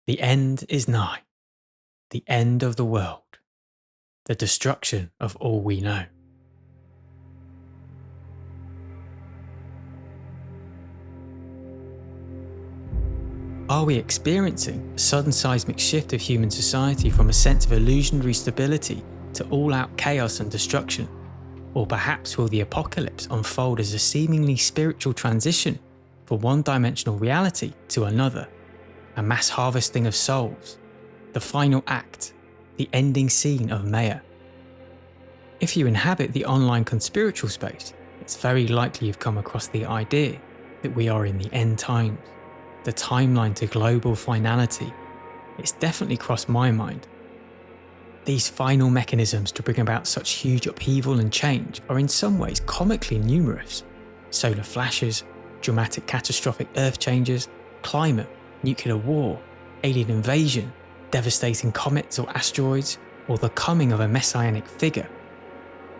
The end is nigh, the end of the world, the destruction of all we know. Are we experiencing a sudden seismic shift of human society from a sense of illusionary stability to all-out chaos and destruction? Or perhaps will the apocalypse unfold as a seemingly spiritual transition from one-dimensional reality to another? A mass harvesting of souls, the final act, the ending scene of Maya. If you inhabit the online conspiritual space, it's very likely you've come across the idea that we are in the end times, the timeline to global finality. It's definitely crossed my mind. These final mechanisms to bring about such huge upheaval and change are in some ways comically numerous. Solar flashes, dramatic catastrophic earth changes, climate, nuclear war, alien invasion, devastating comets or asteroids, or the coming of a messianic figure.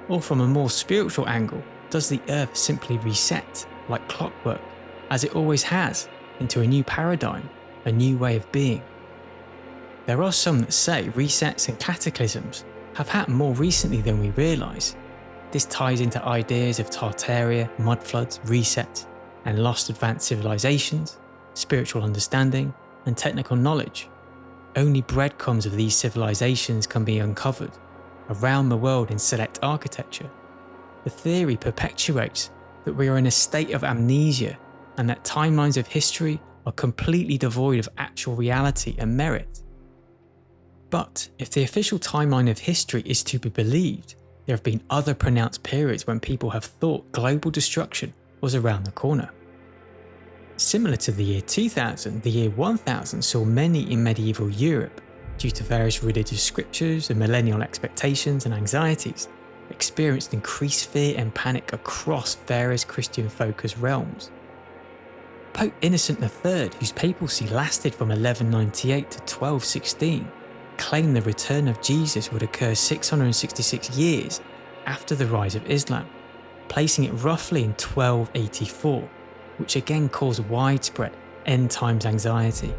Or from a more spiritual angle, does the earth simply reset, like clockwork, as it always has, into a new paradigm, a new way of being? There are some that say resets and cataclysms have happened more recently than we realise. This ties into ideas of Tartaria, mudfloods, resets, and lost advanced civilizations, spiritual understanding, and technical knowledge. Only breadcrumbs of these civilizations can be uncovered around the world in select architecture. The theory perpetuates that we are in a state of amnesia and that timelines of history are completely devoid of actual reality and merit. But if the official timeline of history is to be believed, there have been other pronounced periods when people have thought global destruction was around the corner. Similar to the year 2000, the year 1000 saw many in medieval Europe, due to various religious scriptures and millennial expectations and anxieties, experienced increased fear and panic across various Christian-focused realms. Pope Innocent III, whose papacy lasted from 1198 to 1216, claimed the return of Jesus would occur 666 years after the rise of Islam, placing it roughly in 1284, which again caused widespread end times anxiety.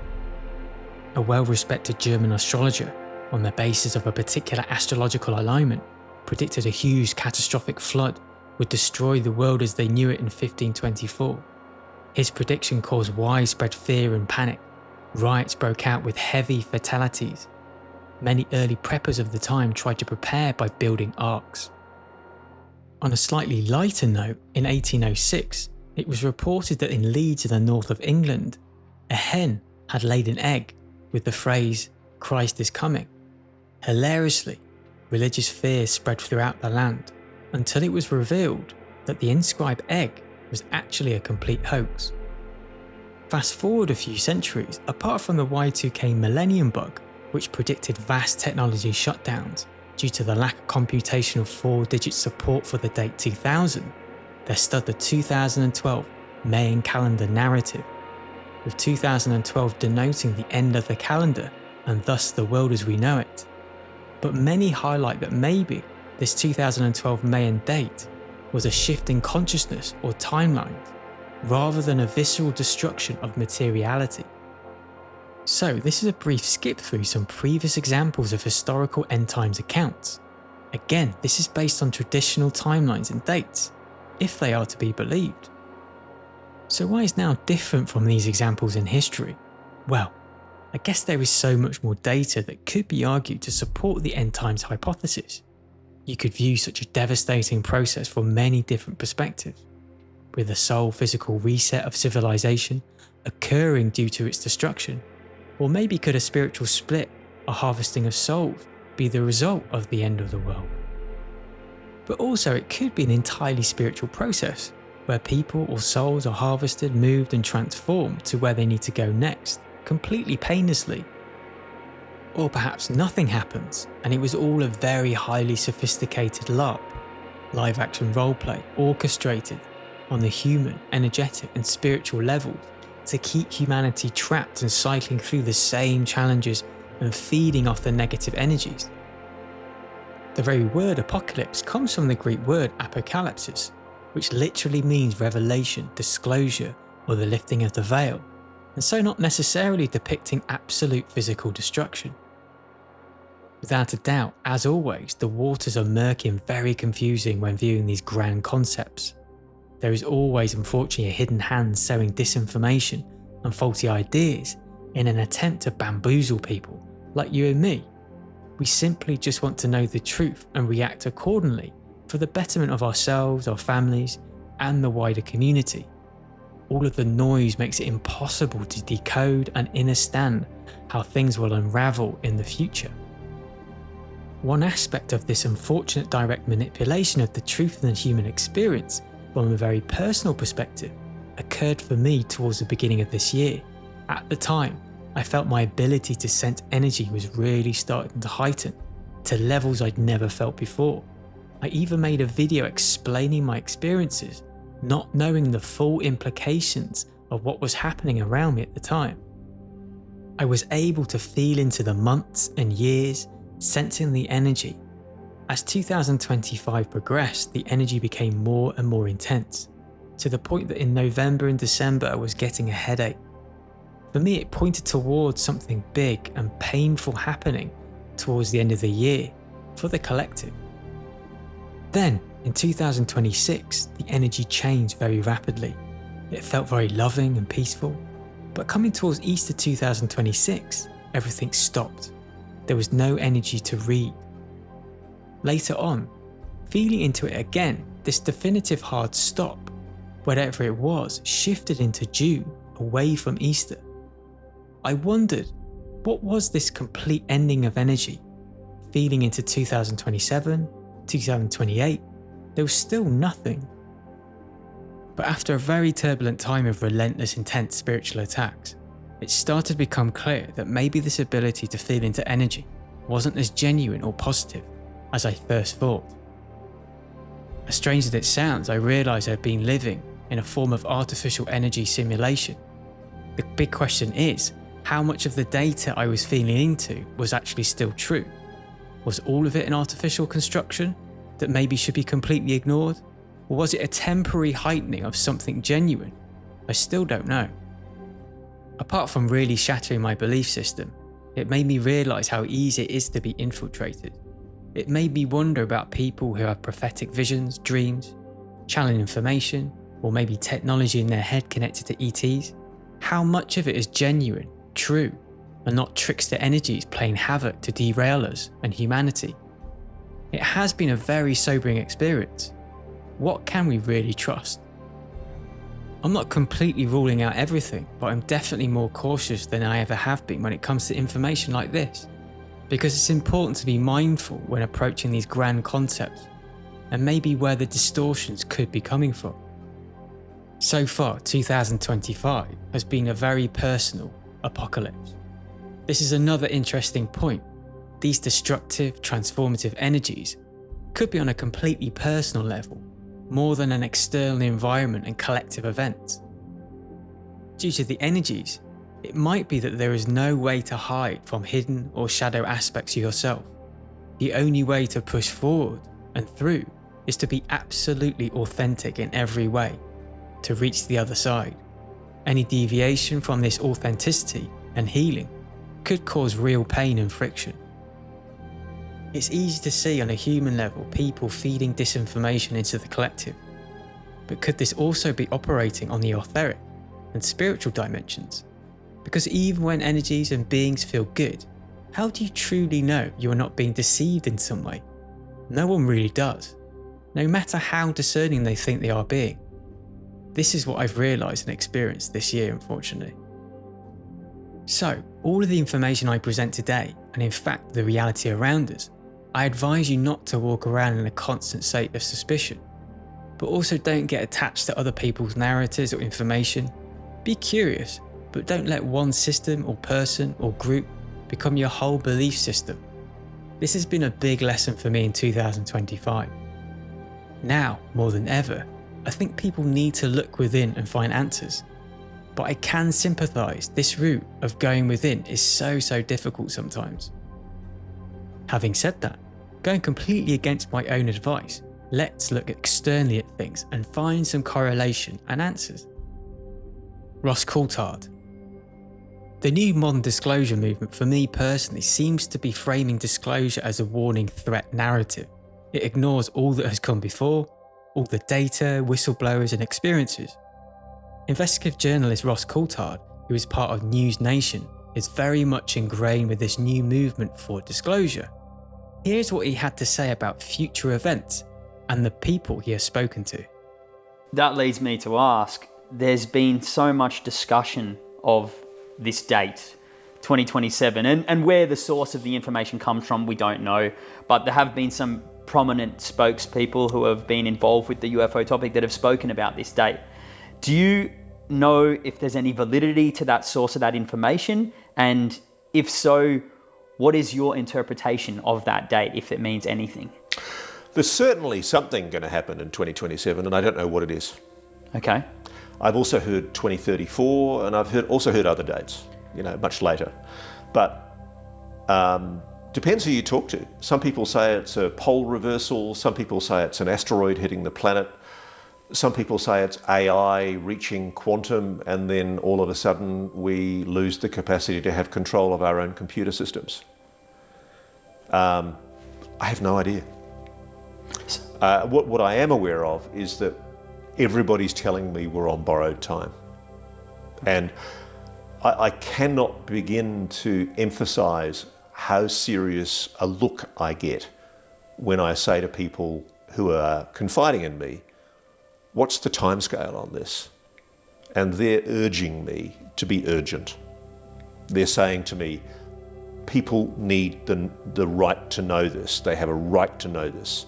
A well-respected German astrologer, on the basis of a particular astrological alignment, predicted a huge catastrophic flood would destroy the world as they knew it in 1524. His prediction caused widespread fear and panic. Riots broke out with heavy fatalities. Many early preppers of the time tried to prepare by building arks. On a slightly lighter note, in 1806, it was reported that in Leeds in the north of England, a hen had laid an egg with the phrase, "Christ is coming." Hilariously, religious fear spread throughout the land until it was revealed that the inscribed egg was actually a complete hoax. Fast forward a few centuries, apart from the Y2K millennium bug, which predicted vast technology shutdowns due to the lack of computational 4-digit support for the date 2000, there stood the 2012 Mayan calendar narrative, with 2012 denoting the end of the calendar and thus the world as we know it. But many highlight that maybe this 2012 Mayan date was a shift in consciousness or timelines, rather than a visceral destruction of materiality. So this is a brief skip through some previous examples of historical end times accounts. Again, this is based on traditional timelines and dates, if they are to be believed. So why is now different from these examples in history? Well, I guess there is so much more data that could be argued to support the end times hypothesis. You could view such a devastating process from many different perspectives, with the sole physical reset of civilization occurring due to its destruction, or maybe could a spiritual split, a harvesting of souls, be the result of the end of the world? But also it could be an entirely spiritual process, where people or souls are harvested, moved and transformed to where they need to go next, completely painlessly. Or perhaps nothing happens and it was all a very highly sophisticated LARP, live action roleplay orchestrated on the human, energetic and spiritual levels to keep humanity trapped and cycling through the same challenges and feeding off the negative energies. The very word apocalypse comes from the Greek word apocalypsis, which literally means revelation, disclosure, or the lifting of the veil. and so not necessarily depicting absolute physical destruction. Without a doubt, as always, the waters are murky and very confusing when viewing these grand concepts. There is always unfortunately a hidden hand sowing disinformation and faulty ideas in an attempt to bamboozle people like you and me. We simply just want to know the truth and react accordingly for the betterment of ourselves, our families, and the wider community. All of the noise makes it impossible to decode and understand how things will unravel in the future. One aspect of this unfortunate direct manipulation of the truth and the human experience from a very personal perspective occurred for me towards the beginning of this year. At the time, I felt my ability to sense energy was really starting to heighten to levels I'd never felt before. I even made a video explaining my experiences, not knowing the full implications of what was happening around me at the time. I was able to feel into the months and years, sensing the energy. As 2025 progressed, the energy became more and more intense, to the point that in November and December I was getting a headache. For me, it pointed towards something big and painful happening towards the end of the year for the collective. Then, in 2026, the energy changed very rapidly. It felt very loving and peaceful, but coming towards Easter 2026, everything stopped. There was no energy to read. Later on, feeling into it again, this definitive hard stop, whatever it was, shifted into June, away from Easter. I wondered, what was this complete ending of energy? Feeling into 2027, 2028, there was still nothing. But after a very turbulent time of relentless, intense spiritual attacks, it started to become clear that maybe this ability to feel into energy wasn't as genuine or positive as I first thought. As strange as it sounds, I realised I'd been living in a form of artificial energy simulation. The big question is, how much of the data I was feeling into was actually still true? Was all of it an artificial construction that maybe should be completely ignored? Or was it a temporary heightening of something genuine? I still don't know. Apart from really shattering my belief system, it made me realise how easy it is to be infiltrated. It made me wonder about people who have prophetic visions, dreams, channeling information, or maybe technology in their head connected to ETs. How much of it is genuine, true, and not trickster energies playing havoc to derail us and humanity? It has been a very sobering experience. What can we really trust? I'm not completely ruling out everything, but I'm definitely more cautious than I ever have been when it comes to information like this, because it's important to be mindful when approaching these grand concepts, and maybe where the distortions could be coming from. So far, 2025 has been a very personal apocalypse. This is another interesting point. These destructive, transformative energies could be on a completely personal level, more than an external environment and collective event. Due to the energies, it might be that there is no way to hide from hidden or shadow aspects of yourself. The only way to push forward and through is to be absolutely authentic in every way, to reach the other side. Any deviation from this authenticity and healing could cause real pain and friction. It's easy to see on a human level people feeding disinformation into the collective, but could this also be operating on the etheric and spiritual dimensions? Because even when energies and beings feel good, how do you truly know you are not being deceived in some way? No one really does, no matter how discerning they think they are being. This is what I've realised and experienced this year, unfortunately. So, all of the information I present today, and in fact the reality around us, I advise you not to walk around in a constant state of suspicion, but also don't get attached to other people's narratives or information. Be curious, but don't let one system or person or group become your whole belief system. This has been a big lesson for me in 2025. Now, more than ever, I think people need to look within and find answers. But I can sympathise this route of going within is so difficult sometimes. Having said that, going completely against my own advice, let's look externally at things and find some correlation and answers. Ross Coulthard. The new modern disclosure movement, for me personally, seems to be framing disclosure as a warning threat narrative. It ignores all that has come before, all the data, whistleblowers and experiences. Investigative journalist Ross Coulthard, who is part of News Nation, is very much ingrained with this new movement for disclosure. Here's what he had to say about future events and the people he has spoken to. That leads me to ask, there's been so much discussion of this date, 2027, and where the source of the information comes from, we don't know, but there have been some prominent spokespeople who have been involved with the UFO topic that have spoken about this date. Do you know if there's any validity to that source of that information? And if so, what is your interpretation of that date, if it means anything? There's certainly something going to happen in 2027, and I don't know what it is. Okay. I've also heard 2034, and I've also heard other dates, much later. But depends who you talk to. Some people say it's a pole reversal. Some people say it's an asteroid hitting the planet. Some people say it's AI reaching quantum, and then all of a sudden we lose the capacity to have control of our own computer systems. I have no idea. What I am aware of is that everybody's telling me we're on borrowed time. And I cannot begin to emphasize how serious a look I get when I say to people who are confiding in me, what's the timescale on this? And they're urging me to be urgent. They're saying to me, people need the right to know this. They have a right to know this.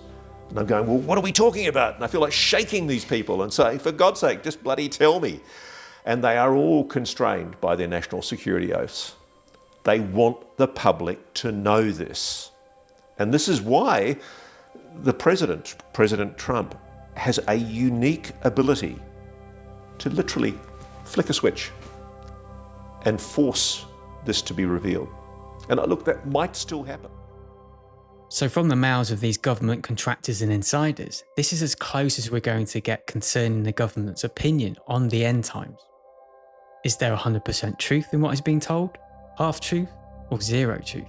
And I'm going, well, what are we talking about? And I feel like shaking these people and saying, for God's sake, just bloody tell me. And they are all constrained by their national security oaths. They want the public to know this. And this is why the President Trump, has a unique ability to literally flick a switch and force this to be revealed. And look, that might still happen. So from the mouths of these government contractors and insiders, this is as close as we're going to get concerning the government's opinion on the end times. Is there 100% truth in what is being told? Half truth or zero truth?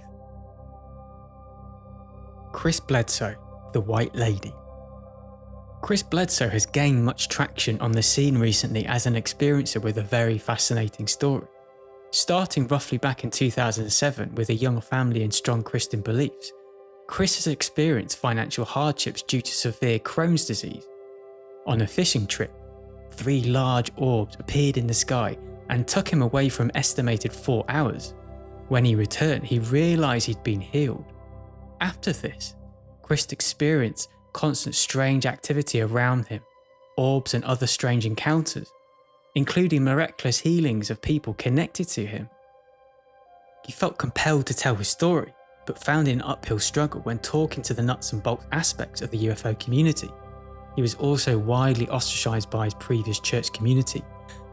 Chris Bledsoe, the White Lady. Chris Bledsoe has gained much traction on the scene recently as an experiencer with a very fascinating story. Starting roughly back in 2007 with a young family and strong Christian beliefs, Chris has experienced financial hardships due to severe Crohn's disease. On a fishing trip, 3 large orbs appeared in the sky and took him away for an estimated 4 hours. When he returned, he realised he'd been healed. After this, Chris experienced constant strange activity around him, orbs and other strange encounters, including miraculous healings of people connected to him. He felt compelled to tell his story, but found it an uphill struggle when talking to the nuts and bolts aspects of the UFO community. He was also widely ostracised by his previous church community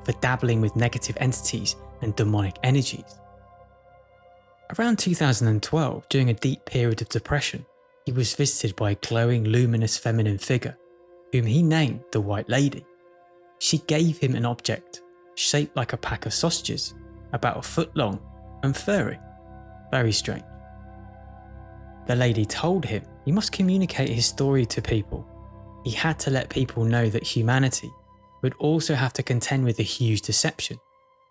for dabbling with negative entities and demonic energies. Around 2012, during a deep period of depression, he was visited by a glowing, luminous feminine figure, whom he named the White Lady. She gave him an object, shaped like a pack of sausages, about a foot long and furry. Very strange. The lady told him he must communicate his story to people. He had to let people know that humanity would also have to contend with a huge deception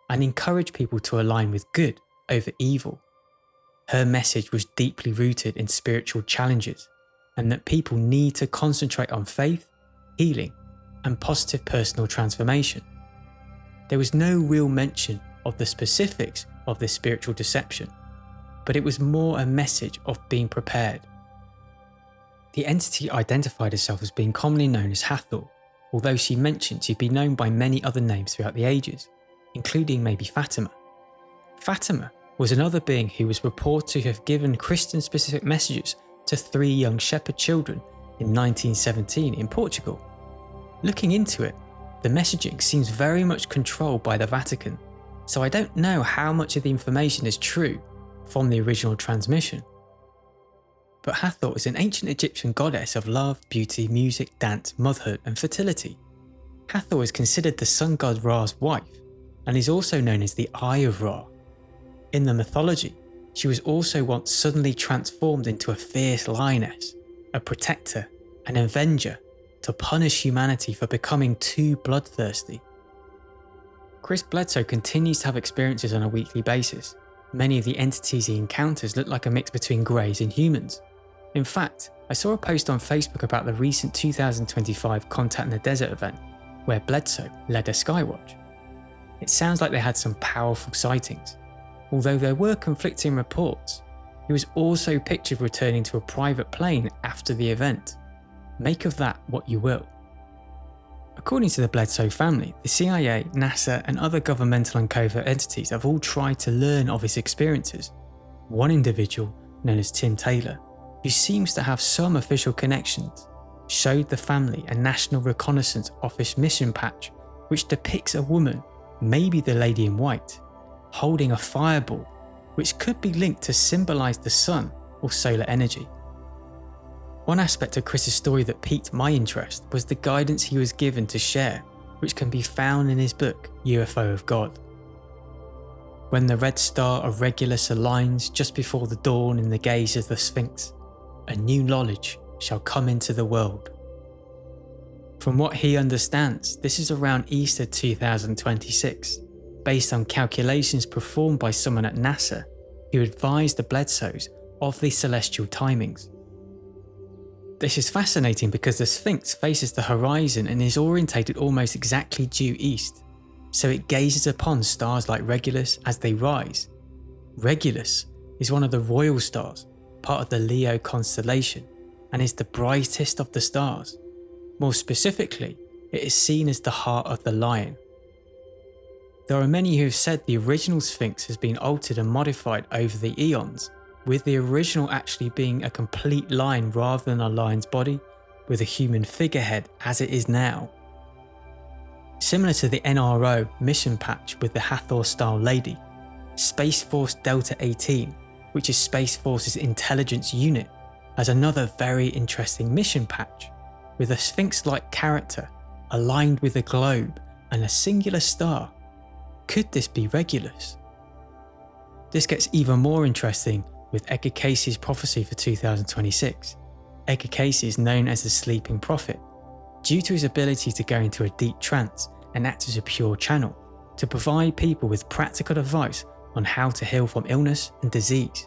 and encourage people to align with good over evil. Her message was deeply rooted in spiritual challenges and that people need to concentrate on faith, healing, and positive personal transformation. There was no real mention of the specifics of this spiritual deception, but it was more a message of being prepared. The entity identified herself as being commonly known as Hathor, although she mentioned she'd been known by many other names throughout the ages, including maybe Fatima. Fatima was another being who was reported to have given Christian-specific messages to 3 young shepherd children in 1917 in Portugal. Looking into it, the messaging seems very much controlled by the Vatican, so I don't know how much of the information is true from the original transmission. But Hathor is an ancient Egyptian goddess of love, beauty, music, dance, motherhood and fertility. Hathor is considered the sun god Ra's wife and is also known as the Eye of Ra. In the mythology, she was also once suddenly transformed into a fierce lioness, a protector, an avenger, to punish humanity for becoming too bloodthirsty. Chris Bledsoe continues to have experiences on a weekly basis. Many of the entities he encounters look like a mix between greys and humans. In fact, I saw a post on Facebook about the recent 2025 Contact in the Desert event, where Bledsoe led a skywatch. It sounds like they had some powerful sightings. Although there were conflicting reports, he was also pictured returning to a private plane after the event. Make of that what you will. According to the Bledsoe family, the CIA, NASA, and other governmental and covert entities have all tried to learn of his experiences. One individual, known as Tim Taylor, who seems to have some official connections, showed the family a National Reconnaissance Office mission patch which depicts a woman, maybe the lady in white, holding a fireball which could be linked to symbolise the sun or solar energy. One aspect of Chris's story that piqued my interest was the guidance he was given to share, which can be found in his book, UFO of God. When the red star of Regulus aligns just before the dawn in the gaze of the Sphinx, a new knowledge shall come into the world. From what he understands, this is around Easter 2026, based on calculations performed by someone at NASA who advised the Bledsoes of the celestial timings. This is fascinating because the Sphinx faces the horizon and is orientated almost exactly due east, so it gazes upon stars like Regulus as they rise. Regulus is one of the royal stars, part of the Leo constellation, and is the brightest of the stars. More specifically, it is seen as the heart of the lion. There are many who have said the original Sphinx has been altered and modified over the eons, with the original actually being a complete lion rather than a lion's body, with a human figurehead as it is now. Similar to the NRO mission patch with the Hathor-style lady, Space Force Delta 18, which is Space Force's intelligence unit, has another very interesting mission patch, with a Sphinx-like character aligned with a globe and a singular star. Could this be Regulus? This gets even more interesting with Edgar Cayce's prophecy for 2026. Edgar Cayce is known as the sleeping prophet, due to his ability to go into a deep trance and act as a pure channel, to provide people with practical advice on how to heal from illness and disease.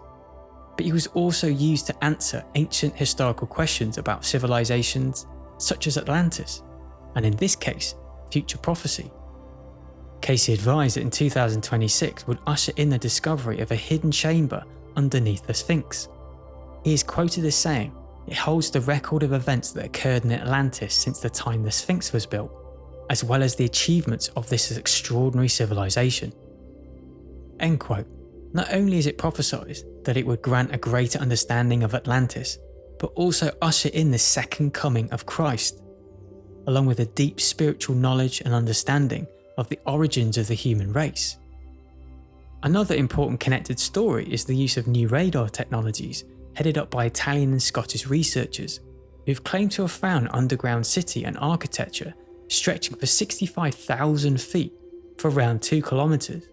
But he was also used to answer ancient historical questions about civilizations such as Atlantis, and in this case, future prophecy. Cayce advised that in 2026 would usher in the discovery of a hidden chamber underneath the Sphinx. He is quoted as saying, "It holds the record of events that occurred in Atlantis since the time the Sphinx was built, as well as the achievements of this extraordinary civilization." End quote. Not only is it prophesied that it would grant a greater understanding of Atlantis, but also usher in the second coming of Christ, along with a deep spiritual knowledge and understanding of the origins of the human race. Another important connected story is the use of new radar technologies headed up by Italian and Scottish researchers who've claimed to have found an underground city and architecture stretching for 65,000 feet for around 2 kilometers.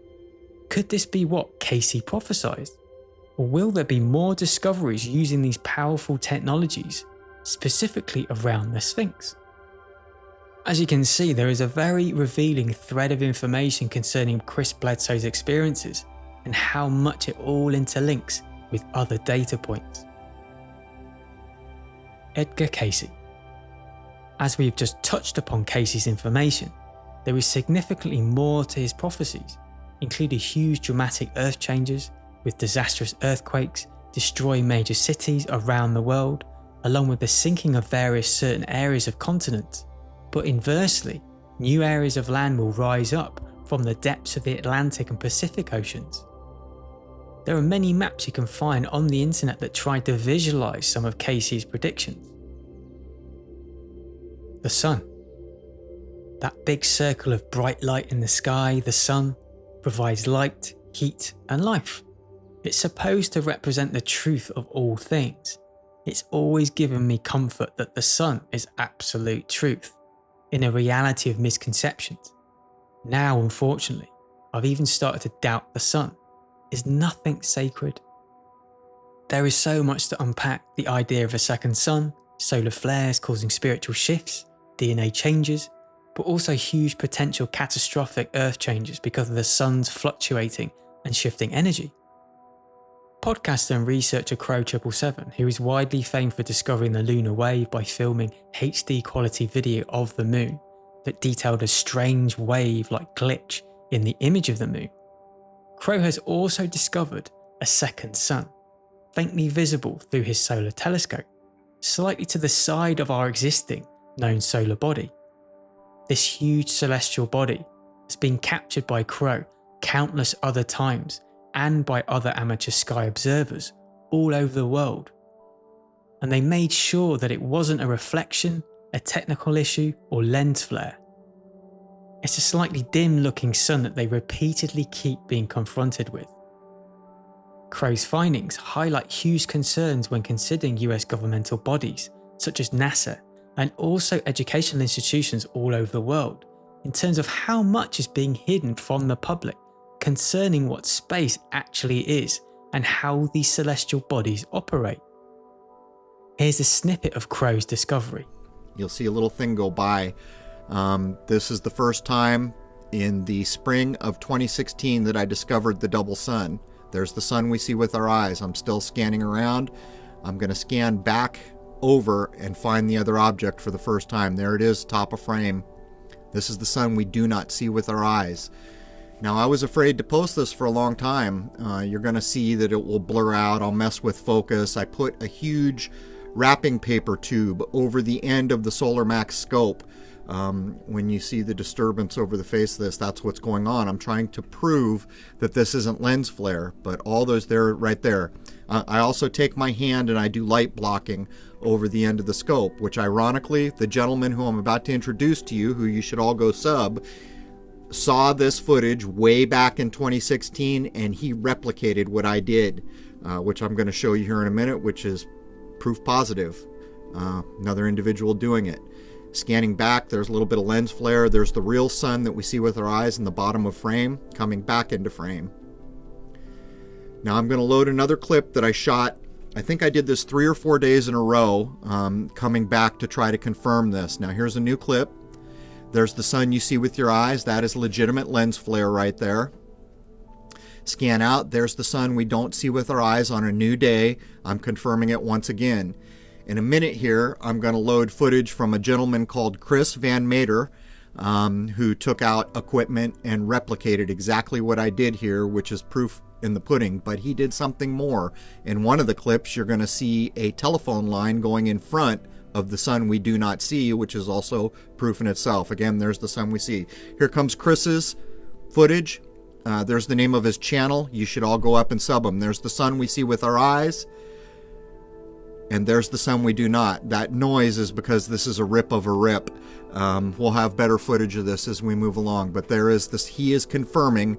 Could this be what Cayce prophesied? Or will there be more discoveries using these powerful technologies, specifically around the Sphinx? As you can see, there is a very revealing thread of information concerning Chris Bledsoe's experiences and how much it all interlinks with other data points. Edgar Cayce. As we've just touched upon Cayce's information, there is significantly more to his prophecies, including huge dramatic earth changes with disastrous earthquakes destroying major cities around the world, along with the sinking of various certain areas of continents. But inversely, new areas of land will rise up from the depths of the Atlantic and Pacific Oceans. There are many maps you can find on the internet that try to visualize some of Cayce's predictions. The sun. That big circle of bright light in the sky, the sun, provides light, heat, and life. It's supposed to represent the truth of all things. It's always given me comfort that the sun is absolute truth, in a reality of misconceptions. Now, unfortunately, I've even started to doubt the sun. is nothing sacred. There is so much to unpack: the idea of a second sun, solar flares causing spiritual shifts, DNA changes, but also huge potential catastrophic earth changes because of the sun's fluctuating and shifting energy. Podcaster and researcher Crow777, who is widely famed for discovering the lunar wave by filming HD quality video of the moon that detailed a strange wave-like glitch in the image of the moon, Crow has also discovered a second sun, faintly visible through his solar telescope, slightly to the side of our existing known solar body. This huge celestial body has been captured by Crow countless other times and by other amateur sky observers all over the world. And they made sure that it wasn't a reflection, a technical issue, or lens flare. It's a slightly dim looking sun that they repeatedly keep being confronted with. Crow's findings highlight huge concerns when considering US governmental bodies such as NASA and also educational institutions all over the world in terms of how much is being hidden from the public concerning what space actually is and how these celestial bodies operate. Here's a snippet of Crow's discovery. You'll see a little thing go by. This is the first time in the spring of 2016 that I discovered the double sun. There's the sun we see with our eyes. I'm still scanning around. I'm going to scan back over and find the other object for the first time. There it is, top of frame. This is the sun we do not see with our eyes. Now, I was afraid to post this for a long time. You're going to see that it will blur out. I'll mess with focus. I put a huge wrapping paper tube over the end of the Solar Max scope. When you see the disturbance over the face of this, that's what's going on. I'm trying to prove that this isn't lens flare, but all those there, right there. I also take my hand and I do light blocking over the end of the scope, which ironically, the gentleman who I'm about to introduce to you, who you should all go sub, saw this footage way back in 2016 and he replicated what I did, which I'm going to show you here in a minute, which is proof positive. Another individual doing it. Scanning back, there's a little bit of lens flare. There's the real sun that we see with our eyes in the bottom of frame, coming back into frame. Now I'm going to load another clip that I shot. I think I did this 3 or 4 days in a row, coming back to try to confirm this. Now here's a new clip. There's the sun you see with your eyes. That is legitimate lens flare right there. Scan out. There's the sun we don't see with our eyes on a new day. I'm confirming it once again. In a minute here, I'm going to load footage from a gentleman called Chris Van Meter, who took out equipment and replicated exactly what I did here, which is proof in the pudding, but he did something more. In one of the clips, you're going to see a telephone line going in front of the sun we do not see, which is also proof in itself. Again, there's the sun we see. Here comes Chris's footage. There's the name of his channel. You should all go up and sub him. There's the sun we see with our eyes. And there's the sun we do not. That noise is because this is a rip of a rip. We'll have better footage of this as we move along. But there is this, he is confirming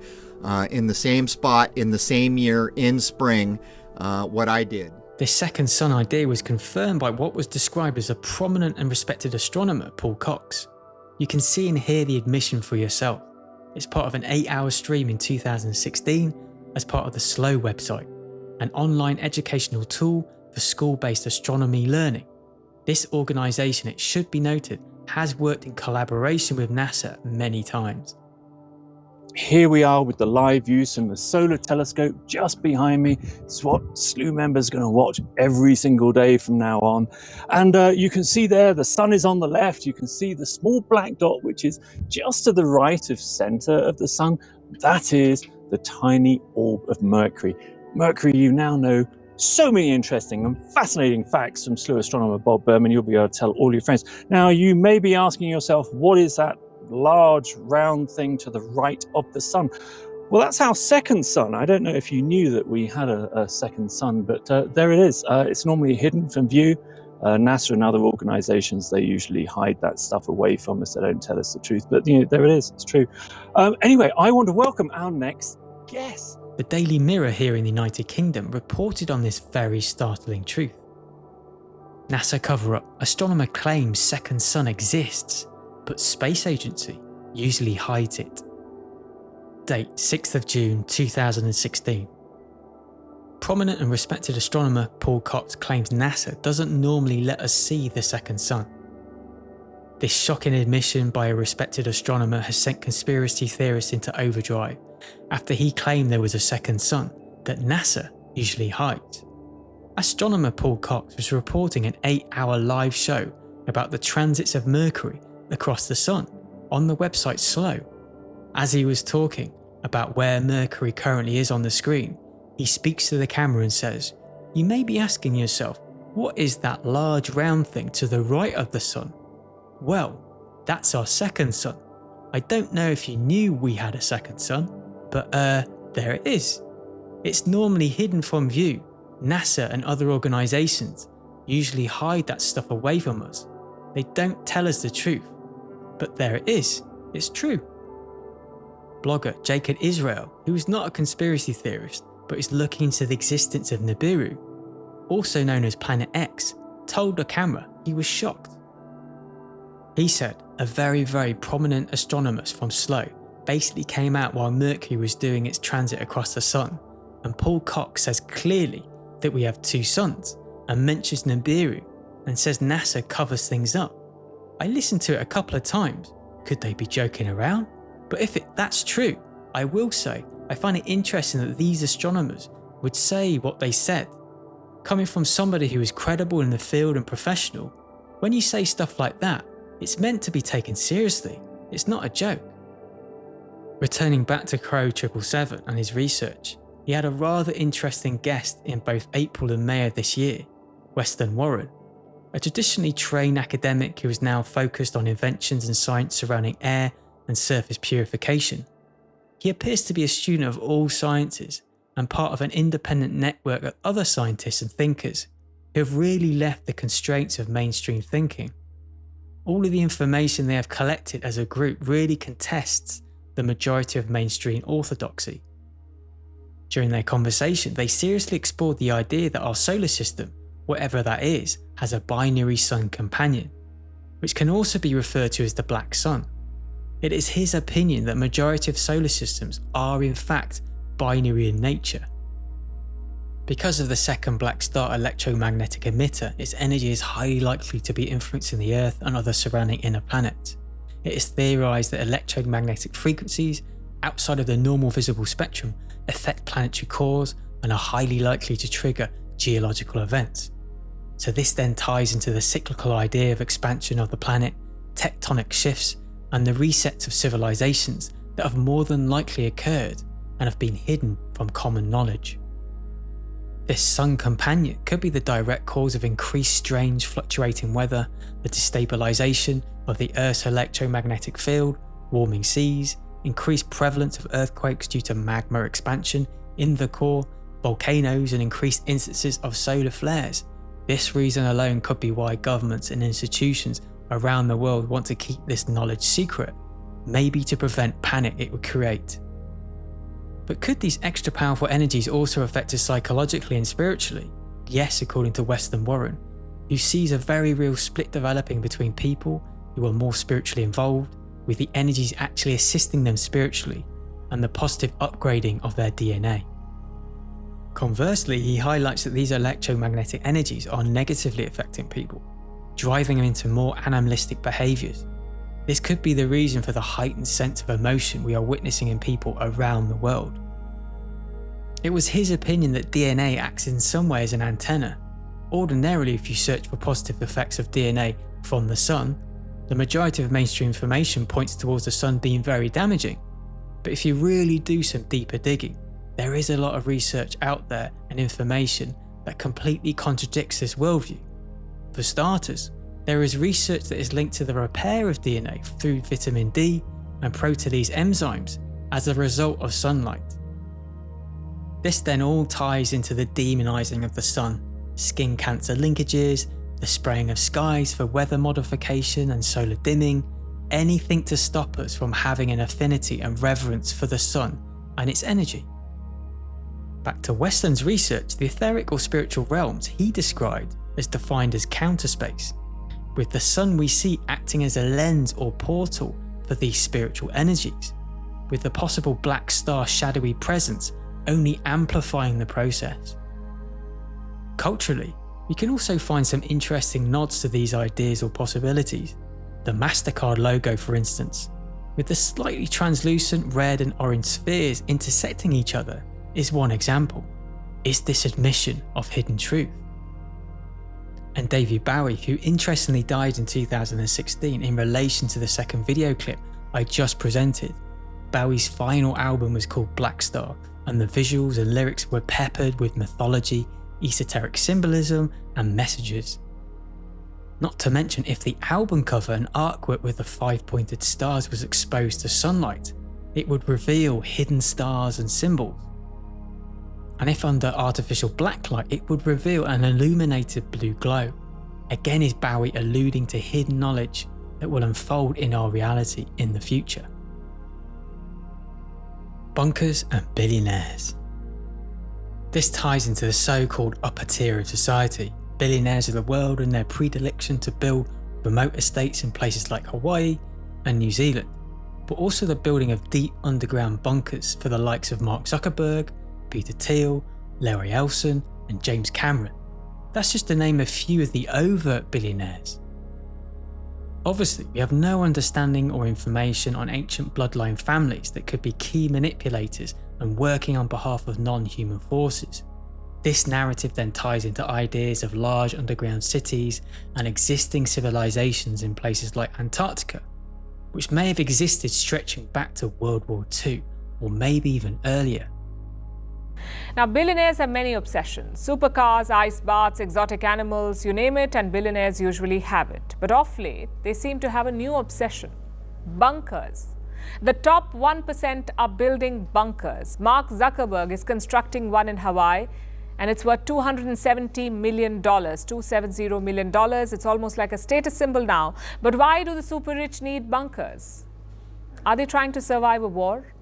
in the same spot, in the same year, in spring, what I did. This second sun idea was confirmed by what was described as a prominent and respected astronomer, Paul Cox. You can see and hear the admission for yourself. It's part of an 8-hour stream in 2016 as part of the SLOW website, an online educational tool for school-based astronomy learning. This organisation, it should be noted, has worked in collaboration with NASA many times. Here we are with the live views from the solar telescope just behind me. It's what SLU members are going to watch every single day from now on. And you can see there the sun is on the left. You can see the small black dot, which is just to the right of center of the sun. That is the tiny orb of Mercury. Mercury, you now know so many interesting and fascinating facts from SLU astronomer Bob Berman. You'll be able to tell all your friends. Now, you may be asking yourself, what is that large round thing to the right of the sun? Well, that's our second sun. I don't know if you knew that we had a second sun, but there it is. It's normally hidden from view. NASA and other organizations, they usually hide that stuff away from us. They don't tell us the truth, but you know, there it is. It's true. Anyway, I want to welcome our next guest. The Daily Mirror here in the United Kingdom reported on this very startling truth. NASA cover-up: astronomer claims second sun exists, but space agency usually hides it. Date 6th of June 2016. Prominent and respected astronomer Paul Cox claims NASA doesn't normally let us see the second sun. This shocking admission by a respected astronomer has sent conspiracy theorists into overdrive after he claimed there was a second sun that NASA usually hides. Astronomer Paul Cox was reporting an 8-hour live show about the transits of Mercury across the sun on the website Slow. As he was talking about where Mercury currently is on the screen, he speaks to the camera and says, "You may be asking yourself, what is that large round thing to the right of the sun? Well, that's our second sun. I don't know if you knew we had a second sun, but there it is. It's normally hidden from view. NASA and other organisations usually hide that stuff away from us. They don't tell us the truth. But there it is. It's true." Blogger Jacob Israel, who is not a conspiracy theorist but is looking into the existence of Nibiru, also known as Planet X, told the camera he was shocked. He said a very prominent astronomer from Slow basically came out while Mercury was doing its transit across the sun, and Paul Cox says clearly that we have two suns and mentions Nibiru and says NASA covers things up. I listened to it a couple of times. Could they be joking around? But if that's true, I will say I find it interesting that these astronomers would say what they said. Coming from somebody who is credible in the field and professional, when you say stuff like that, it's meant to be taken seriously. It's not a joke. Returning back to Crow 777 and his research, he had a rather interesting guest in both April and May of this year, Weston Warren, a traditionally trained academic who is now focused on inventions and science surrounding air and surface purification. He appears to be a student of all sciences and part of an independent network of other scientists and thinkers who have really left the constraints of mainstream thinking. All of the information they have collected as a group really contests the majority of mainstream orthodoxy. During their conversation, they seriously explored the idea that our solar system, whatever that is, has a binary sun companion, which can also be referred to as the black sun. It is his opinion that majority of solar systems are in fact binary in nature. Because of the second black star electromagnetic emitter, its energy is highly likely to be influencing the Earth and other surrounding inner planets. It is theorized that electromagnetic frequencies outside of the normal visible spectrum affect planetary cores and are highly likely to trigger geological events. So this then ties into the cyclical idea of expansion of the planet, tectonic shifts, and the resets of civilizations that have more than likely occurred and have been hidden from common knowledge. This sun companion could be the direct cause of increased strange fluctuating weather, the destabilization of the Earth's electromagnetic field, warming seas, increased prevalence of earthquakes due to magma expansion in the core, volcanoes, and increased instances of solar flares. This reason alone could be why governments and institutions around the world want to keep this knowledge secret, maybe to prevent panic it would create. But could these extra powerful energies also affect us psychologically and spiritually? Yes, according to Weston Warren, who sees a very real split developing between people who are more spiritually involved, with the energies actually assisting them spiritually, and the positive upgrading of their DNA. Conversely, he highlights that these electromagnetic energies are negatively affecting people, driving them into more animalistic behaviours. This could be the reason for the heightened sense of emotion we are witnessing in people around the world. It was his opinion that DNA acts in some way as an antenna. Ordinarily, if you search for positive effects of DNA from the sun, the majority of mainstream information points towards the sun being very damaging. But if you really do some deeper digging, there is a lot of research out there and information that completely contradicts this worldview. For starters, there is research that is linked to the repair of DNA through vitamin D and protease enzymes as a result of sunlight. This then all ties into the demonizing of the sun, skin cancer linkages, the spraying of skies for weather modification and solar dimming, anything to stop us from having an affinity and reverence for the sun and its energy. Back to Weston's research, the etheric or spiritual realms he described as defined as counter space, with the sun we see acting as a lens or portal for these spiritual energies, with the possible black star shadowy presence only amplifying the process. Culturally, you can also find some interesting nods to these ideas or possibilities. The MasterCard logo, for instance, with the slightly translucent red and orange spheres intersecting each other, is one example. Is this admission of hidden truth? And David Bowie, who interestingly died in 2016 in relation to the second video clip I just presented. Bowie's final album was called Black Star, and the visuals and lyrics were peppered with mythology, esoteric symbolism, and messages. Not to mention, if the album cover and artwork with the 5-pointed stars was exposed to sunlight, it would reveal hidden stars and symbols. And if under artificial blacklight, it would reveal an illuminated blue glow. Again, is Bowie alluding to hidden knowledge that will unfold in our reality in the future. Bunkers and billionaires. This ties into the so-called upper tier of society, billionaires of the world and their predilection to build remote estates in places like Hawaii and New Zealand, but also the building of deep underground bunkers for the likes of Mark Zuckerberg, Peter Thiel, Larry Ellison, and James Cameron. That's just to name a few of the overt billionaires. Obviously, we have no understanding or information on ancient bloodline families that could be key manipulators and working on behalf of non-human forces. This narrative then ties into ideas of large underground cities and existing civilizations in places like Antarctica, which may have existed stretching back to World War II, or maybe even earlier. Now, billionaires have many obsessions. Supercars, ice baths, exotic animals, you name it, and billionaires usually have it. But of late, they seem to have a new obsession: bunkers. The top 1% are building bunkers. Mark Zuckerberg is constructing one in Hawaii, and it's worth $270 million, $270 million. It's almost like a status symbol now. But why do the super rich need bunkers? Are they trying to survive a war?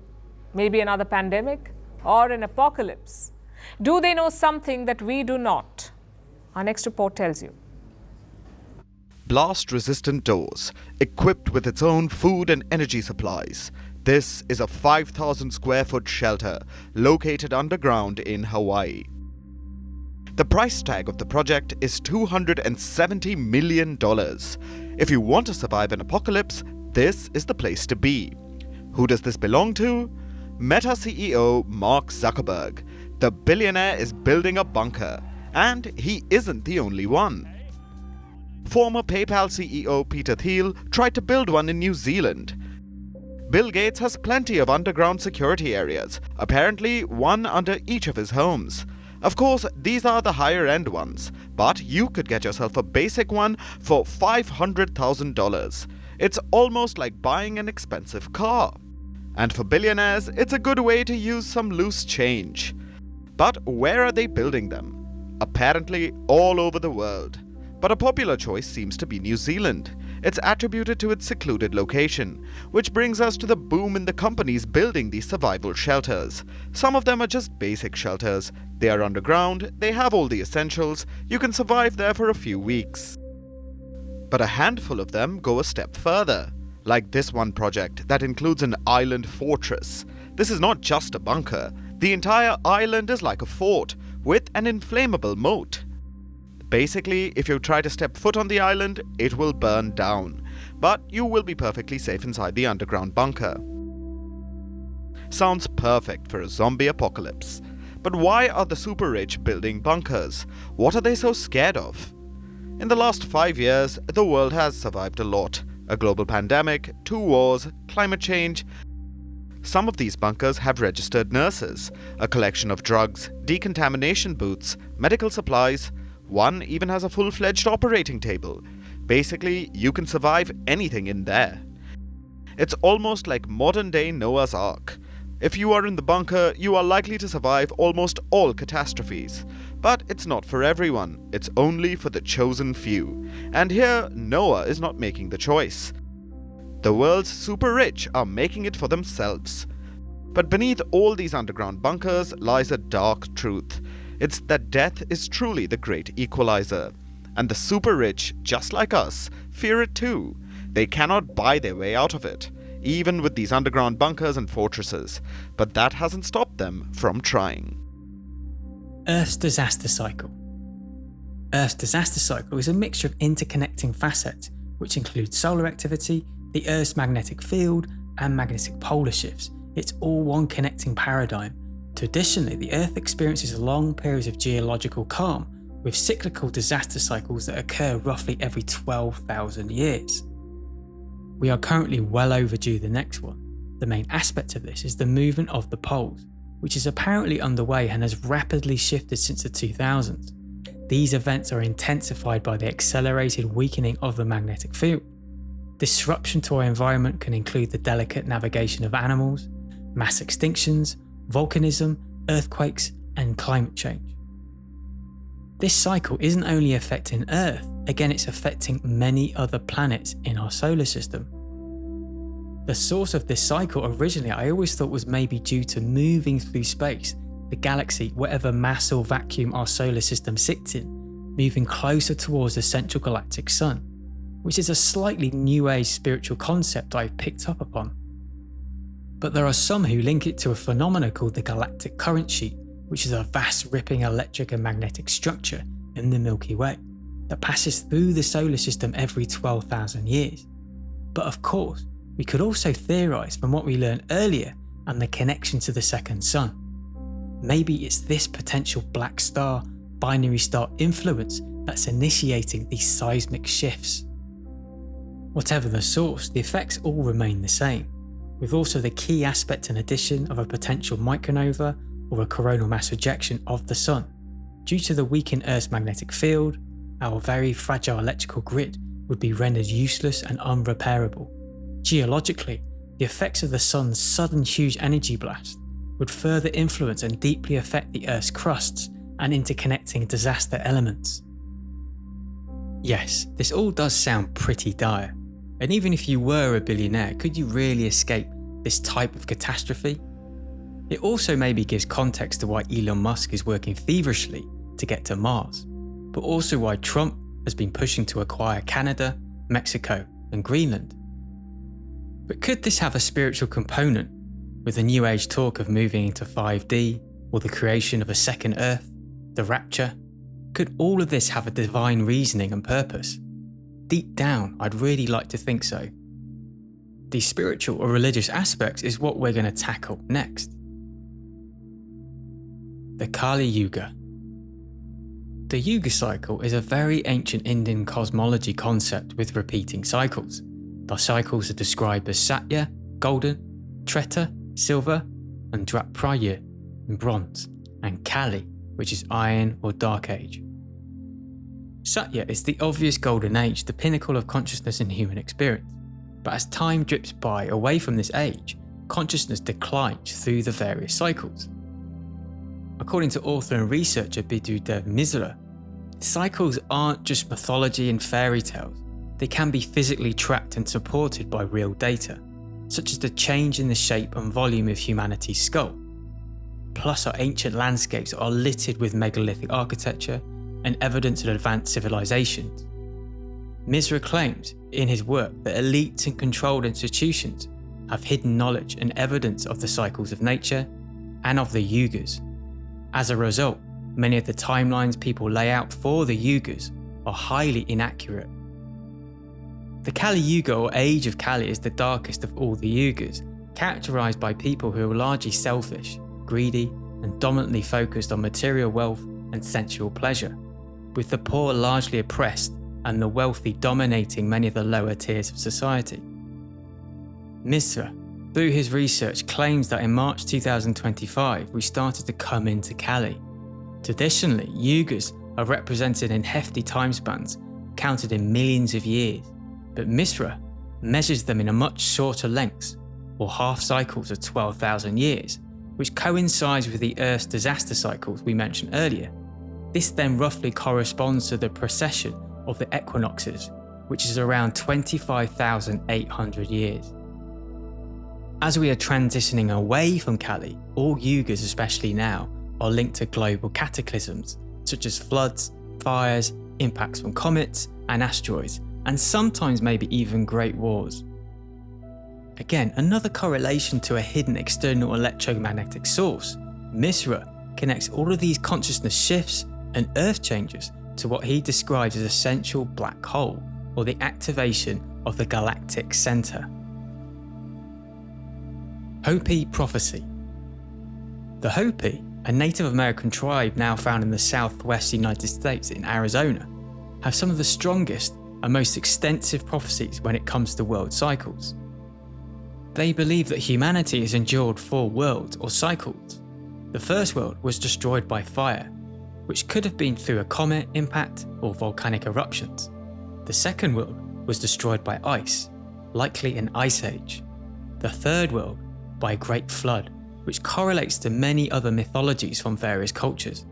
Maybe another pandemic? Or an apocalypse? Do they know something that we do not? Our next report tells you. Blast-resistant doors, equipped with its own food and energy supplies. This is a 5,000 square foot shelter located underground in Hawaii. The price tag of the project is $270 million. If you want to survive an apocalypse, this is the place to be. Who does this belong to? Meta CEO Mark Zuckerberg. The billionaire is building a bunker, and he isn't the only one. Former PayPal CEO Peter Thiel tried to build one in New Zealand. Bill Gates has plenty of underground security areas, apparently one under each of his homes. Of course, these are the higher end ones, but you could get yourself a basic one for $500,000. It's almost like buying an expensive car. And for billionaires, it's a good way to use some loose change. But where are they building them? Apparently all over the world. But a popular choice seems to be New Zealand. It's attributed to its secluded location, which brings us to the boom in the companies building these survival shelters. Some of them are just basic shelters. They are underground, they have all the essentials, you can survive there for a few weeks. But a handful of them go a step further. Like this one project that includes an island fortress. This is not just a bunker. The entire island is like a fort, with an inflammable moat. Basically, if you try to step foot on the island, it will burn down. But you will be perfectly safe inside the underground bunker. Sounds perfect for a zombie apocalypse. But why are the super rich building bunkers? What are they so scared of? In the last 5 years, the world has survived a lot. A global pandemic, 2 wars, climate change. Some of these bunkers have registered nurses, a collection of drugs, decontamination booths, medical supplies. One even has a full-fledged operating table. Basically, you can survive anything in there. It's almost like modern-day Noah's Ark. If you are in the bunker, you are likely to survive almost all catastrophes. But it's not for everyone, it's only for the chosen few. And here, Noah is not making the choice. The world's super rich are making it for themselves. But beneath all these underground bunkers lies a dark truth. It's that death is truly the great equalizer. And the super rich, just like us, fear it too. They cannot buy their way out of it, even with these underground bunkers and fortresses. But that hasn't stopped them from trying. Earth's disaster cycle. Earth's disaster cycle is a mixture of interconnecting facets, which include solar activity, the Earth's magnetic field, and magnetic polar shifts. It's all one connecting paradigm. Traditionally, the Earth experiences long periods of geological calm, with cyclical disaster cycles that occur roughly every 12,000 years. We are currently well overdue the next one. The main aspect of this is the movement of the poles, which is apparently underway and has rapidly shifted since the 2000s. These events are intensified by the accelerated weakening of the magnetic field. Disruption to our environment can include the delicate navigation of animals, mass extinctions, volcanism, earthquakes, and climate change. This cycle isn't only affecting Earth, again it's affecting many other planets in our solar system. The source of this cycle originally I always thought was maybe due to moving through space, the galaxy, whatever mass or vacuum our solar system sits in, moving closer towards the central galactic sun, which is a slightly new age spiritual concept I've picked up upon. But there are some who link it to a phenomenon called the galactic current sheet, which is a vast ripping electric and magnetic structure in the Milky Way that passes through the solar system every 12,000 years. But of course, we could also theorise from what we learned earlier and the connection to the second sun. Maybe it's this potential black star, binary star influence that's initiating these seismic shifts. Whatever the source, the effects all remain the same, with also the key aspect and addition of a potential micronova or a coronal mass ejection of the sun. Due to the weakened Earth's magnetic field, our very fragile electrical grid would be rendered useless and unrepairable. Geologically, the effects of the sun's sudden huge energy blast would further influence and deeply affect the Earth's crusts and interconnecting disaster elements. Yes, this all does sound pretty dire, and even if you were a billionaire, could you really escape this type of catastrophe? It also maybe gives context to why Elon Musk is working feverishly to get to Mars, but also why Trump has been pushing to acquire Canada, Mexico, and Greenland. But could this have a spiritual component, with the New Age talk of moving into 5D, or the creation of a second Earth, the rapture? Could all of this have a divine reasoning and purpose? Deep down, I'd really like to think so. These spiritual or religious aspects is what we're going to tackle next. The Kali Yuga. The Yuga cycle is a very ancient Indian cosmology concept with repeating cycles. The cycles are described as Satya, golden, Treta, silver, and Dwapara, in bronze, and Kali, which is iron or dark age. Satya is the obvious golden age, the pinnacle of consciousness in human experience. But as time drips by away from this age, consciousness declines through the various cycles. According to author and researcher Bidhudev Misra, cycles aren't just mythology and fairy tales. They can be physically tracked and supported by real data, such as the change in the shape and volume of humanity's skull. Plus, our ancient landscapes are littered with megalithic architecture and evidence of advanced civilizations. Misra claims in his work that elites and controlled institutions have hidden knowledge and evidence of the cycles of nature and of the yugas. As a result, many of the timelines people lay out for the yugas are highly inaccurate. The Kali Yuga or Age of Kali is the darkest of all the yugas, characterized by people who are largely selfish, greedy, and dominantly focused on material wealth and sensual pleasure, with the poor largely oppressed and the wealthy dominating many of the lower tiers of society. Misra, through his research, claims that in March 2025 we started to come into Kali. Traditionally, yugas are represented in hefty time spans, counted in millions of years, but Misra measures them in a much shorter lengths, or half cycles of 12,000 years, which coincides with the Earth's disaster cycles we mentioned earlier. This then roughly corresponds to the precession of the equinoxes, which is around 25,800 years. As we are transitioning away from Kali, all yugas, especially now, are linked to global cataclysms, such as floods, fires, impacts from comets and asteroids, and sometimes maybe even great wars. Again, another correlation to a hidden external electromagnetic source, Misra connects all of these consciousness shifts and earth changes to what he describes as a central black hole, or the activation of the galactic center. Hopi prophecy. The Hopi, a Native American tribe now found in the southwest United States in Arizona, have some of the strongest and most extensive prophecies when it comes to world cycles. They believe that humanity has endured 4 worlds or cycles. The first world was destroyed by fire, which could have been through a comet impact or volcanic eruptions. The second world was destroyed by ice, likely an ice age. The third world by a great flood, which correlates to many other mythologies from various cultures.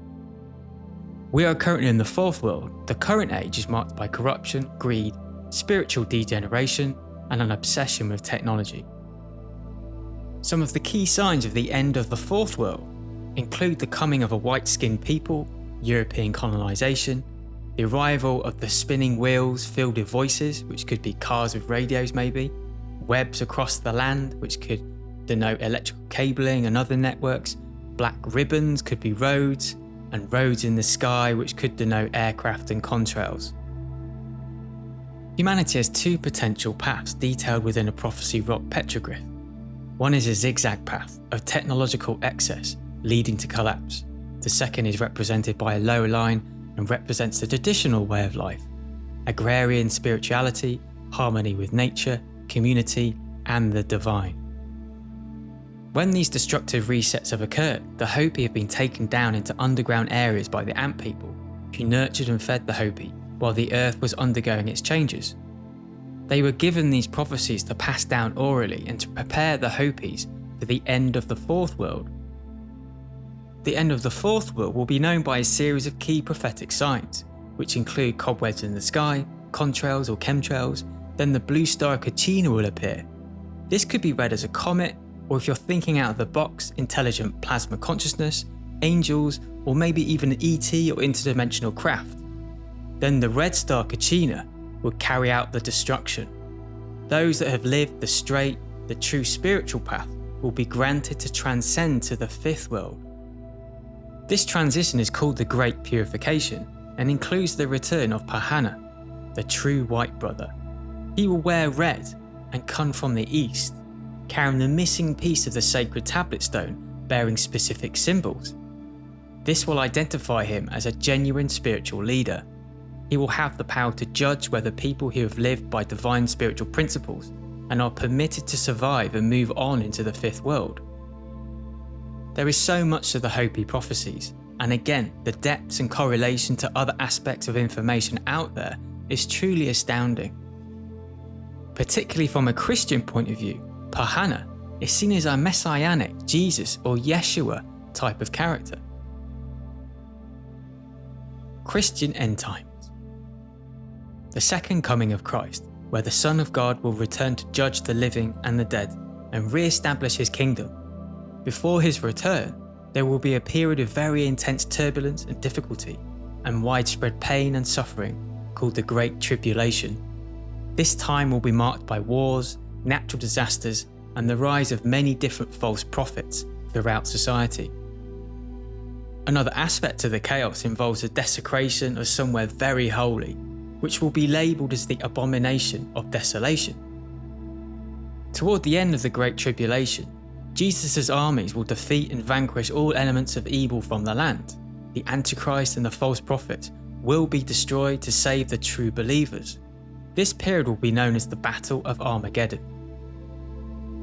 We are currently in the fourth world. The current age is marked by corruption, greed, spiritual degeneration, and an obsession with technology. Some of the key signs of the end of the fourth world include the coming of a white-skinned people, European colonization, the arrival of the spinning wheels filled with voices, which could be cars with radios maybe, webs across the land, which could denote electrical cabling and other networks, black ribbons could be roads, and roads in the sky, which could denote aircraft and contrails. Humanity has 2 potential paths detailed within a prophecy rock petroglyph. One is a zigzag path of technological excess leading to collapse. The second is represented by a low line and represents the traditional way of life, agrarian spirituality, harmony with nature, community, and the divine. When these destructive resets have occurred, the Hopi have been taken down into underground areas by the Ant people, who nurtured and fed the Hopi while the earth was undergoing its changes. They were given these prophecies to pass down orally and to prepare the Hopis for the end of the fourth world. The end of the fourth world will be known by a series of key prophetic signs, which include cobwebs in the sky, contrails or chemtrails, then the blue star Kachina will appear. This could be read as a comet, or if you're thinking out of the box, intelligent plasma consciousness, angels, or maybe even an ET or interdimensional craft. Then the red star Kachina will carry out the destruction. Those that have lived the straight, the true spiritual path will be granted to transcend to the fifth world. This transition is called the Great Purification and includes the return of Pahana, the true white brother. He will wear red and come from the east, carrying the missing piece of the sacred tablet stone bearing specific symbols. This will identify him as a genuine spiritual leader. He will have the power to judge whether people who have lived by divine spiritual principles and are permitted to survive and move on into the fifth world. There is so much to the Hopi prophecies, and again, the depths and correlation to other aspects of information out there is truly astounding. Particularly from a Christian point of view, Pahana is seen as a messianic Jesus or Yeshua type of character. Christian end times. The second coming of Christ, where the Son of God will return to judge the living and the dead and re-establish his kingdom. Before his return, there will be a period of very intense turbulence and difficulty and widespread pain and suffering called the Great Tribulation. This time will be marked by wars, natural disasters, and the rise of many different false prophets throughout society. Another aspect of the chaos involves the desecration of somewhere very holy, which will be labelled as the abomination of desolation. Toward the end of the Great Tribulation, Jesus' armies will defeat and vanquish all elements of evil from the land. The Antichrist and the false prophet will be destroyed to save the true believers. This period will be known as the Battle of Armageddon.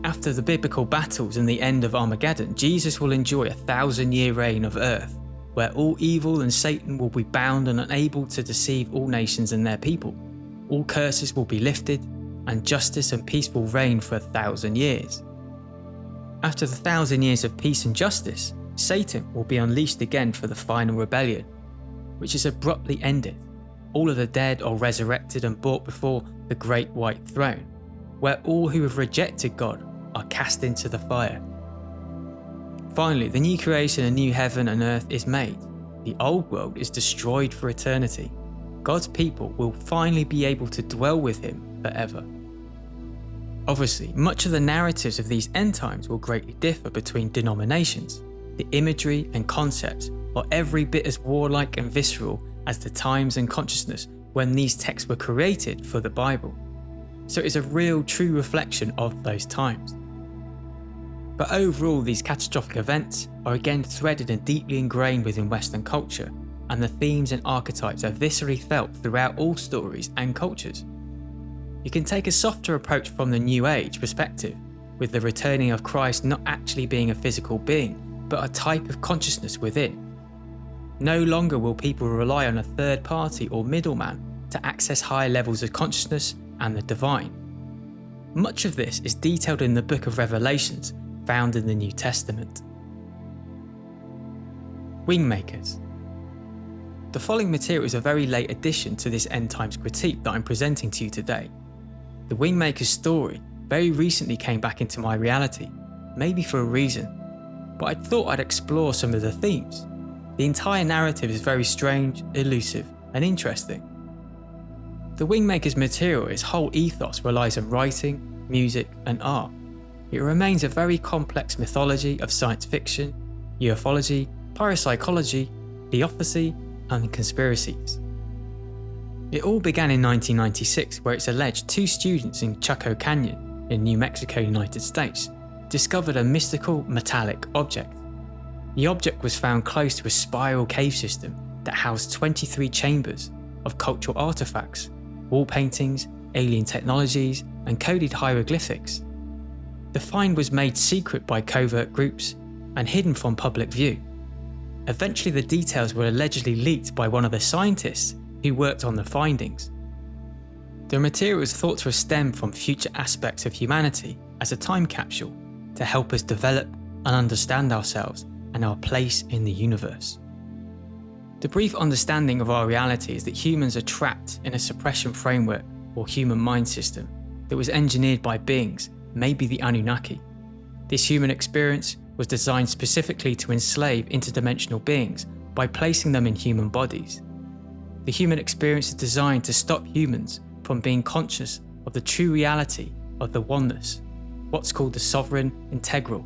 After the biblical battles and the end of Armageddon, Jesus will enjoy a 1,000-year reign of earth, where all evil and Satan will be bound and unable to deceive all nations and their people. All curses will be lifted, and justice and peace will reign for 1,000 years. After the 1,000 years of peace and justice, Satan will be unleashed again for the final rebellion, which is abruptly ended. All of the dead are resurrected and brought before the great white throne, where all who have rejected God are cast into the fire. Finally, the new creation, a new heaven and earth is made. The old world is destroyed for eternity. God's people will finally be able to dwell with him forever. Obviously, much of the narratives of these end times will greatly differ between denominations. The imagery and concepts are every bit as warlike and visceral as the times and consciousness when these texts were created for the Bible. So it is a real, true reflection of those times. But overall, these catastrophic events are again threaded and deeply ingrained within Western culture, and the themes and archetypes are viscerally felt throughout all stories and cultures. You can take a softer approach from the New Age perspective, with the returning of Christ not actually being a physical being, but a type of consciousness within. No longer will people rely on a third party or middleman to access higher levels of consciousness and the divine. Much of this is detailed in the book of Revelations, found in the New Testament. Wingmakers. The following material is a very late addition to this end times critique that I'm presenting to you today. The Wingmakers story very recently came back into my reality, maybe for a reason, but I thought I'd explore some of the themes. The entire narrative is very strange, elusive, and interesting. The Wingmakers material, its whole ethos relies on writing, music, and art. It remains a very complex mythology of science fiction, ufology, parapsychology, theosophy, and conspiracies. It all began in 1996, where it's alleged 2 students in Chaco Canyon in New Mexico, United States, discovered a mystical metallic object. The object was found close to a spiral cave system that housed 23 chambers of cultural artifacts, wall paintings, alien technologies, and coded hieroglyphics. The find was made secret by covert groups and hidden from public view. Eventually, the details were allegedly leaked by one of the scientists who worked on the findings. The material is thought to have stemmed from future aspects of humanity as a time capsule to help us develop and understand ourselves and our place in the universe. The brief understanding of our reality is that humans are trapped in a suppression framework or human mind system that was engineered by beings, maybe the Anunnaki. This human experience was designed specifically to enslave interdimensional beings by placing them in human bodies. The human experience is designed to stop humans from being conscious of the true reality of the oneness, what's called the sovereign integral.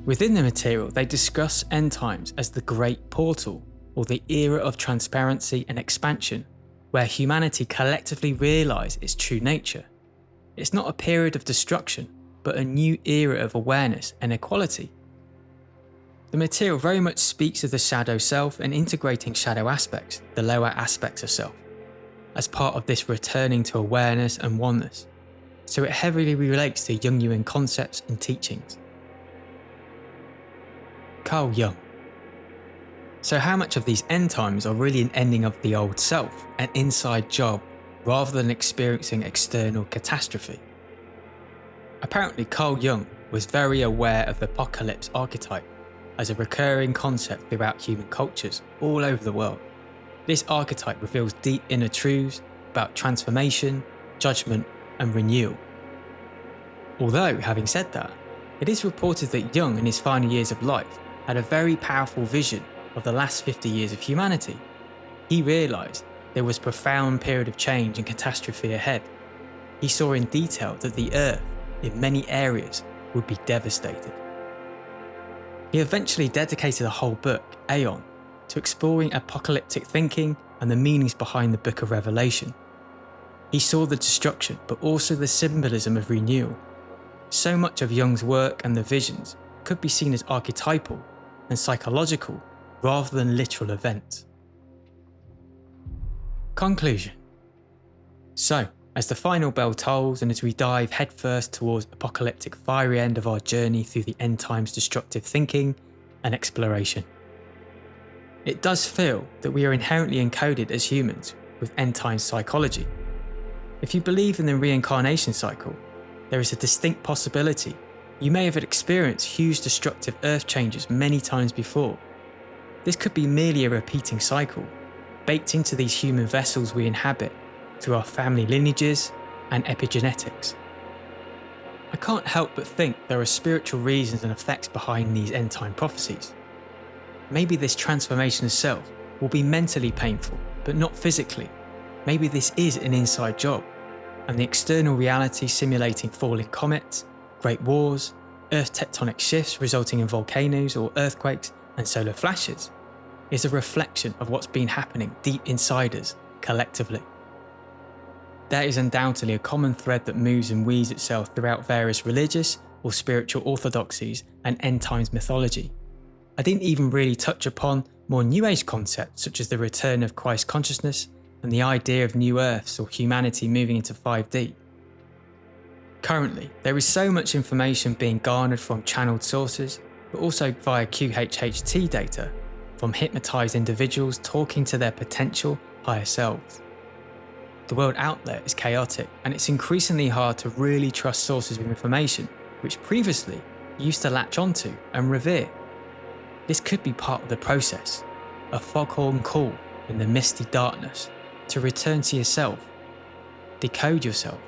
Within the material, they discuss end times as the great portal, or the era of transparency and expansion, where humanity collectively realise its true nature. It's not a period of destruction, but a new era of awareness and equality. The material very much speaks of the shadow self and integrating shadow aspects, the lower aspects of self, as part of this returning to awareness and oneness, so it heavily relates to Jungian concepts and teachings. Carl Jung. So how much of these end times are really an ending of the old self, an inside job, rather than experiencing external catastrophe? Apparently Carl Jung was very aware of the apocalypse archetype as a recurring concept throughout human cultures all over the world. This archetype reveals deep inner truths about transformation, judgment, and renewal. Although, having said that, it is reported that Jung in his final years of life had a very powerful vision of the last 50 years of humanity. He realised there was a profound period of change and catastrophe ahead. He saw in detail that the Earth, in many areas, would be devastated. He eventually dedicated a whole book, Aeon, to exploring apocalyptic thinking and the meanings behind the book of Revelation. He saw the destruction, but also the symbolism of renewal. So much of Jung's work and the visions could be seen as archetypal and psychological rather than literal events. Conclusion. So, as the final bell tolls and as we dive headfirst towards apocalyptic fiery end of our journey through the end times destructive thinking and exploration, it does feel that we are inherently encoded as humans with end times psychology. If you believe in the reincarnation cycle, there is a distinct possibility you may have experienced huge destructive earth changes many times before. This could be merely a repeating cycle, baked into these human vessels we inhabit through our family lineages and epigenetics. I can't help but think there are spiritual reasons and effects behind these end-time prophecies. Maybe this transformation of self will be mentally painful, but not physically. Maybe this is an inside job, and the external reality simulating falling comets, great wars, earth tectonic shifts resulting in volcanoes or earthquakes and solar flashes. is a reflection of what's been happening deep inside us collectively. There is undoubtedly a common thread that moves and weaves itself throughout various religious or spiritual orthodoxies and end times mythology. I didn't even really touch upon more New Age concepts such as the return of Christ consciousness and the idea of new Earths or humanity moving into 5D. Currently, there is so much information being garnered from channeled sources, but also via QHHT data from hypnotized individuals talking to their potential higher selves. The world out there is chaotic, and it's increasingly hard to really trust sources of information which previously you used to latch onto and revere. This could be part of the process, a foghorn call in the misty darkness to return to yourself, decode yourself.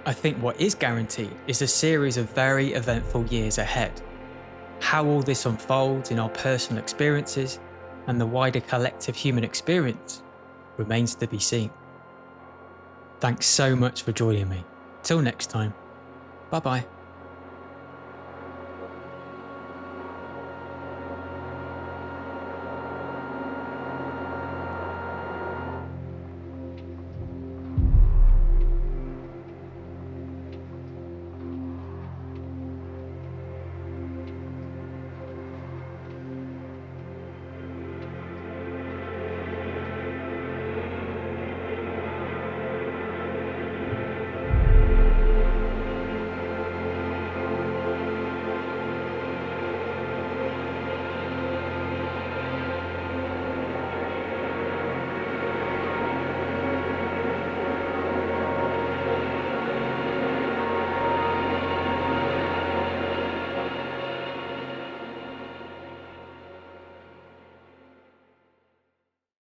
I think what is guaranteed is a series of very eventful years ahead. How all this unfolds in our personal experiences and the wider collective human experience remains to be seen. Thanks so much for joining me. Till next time, bye bye.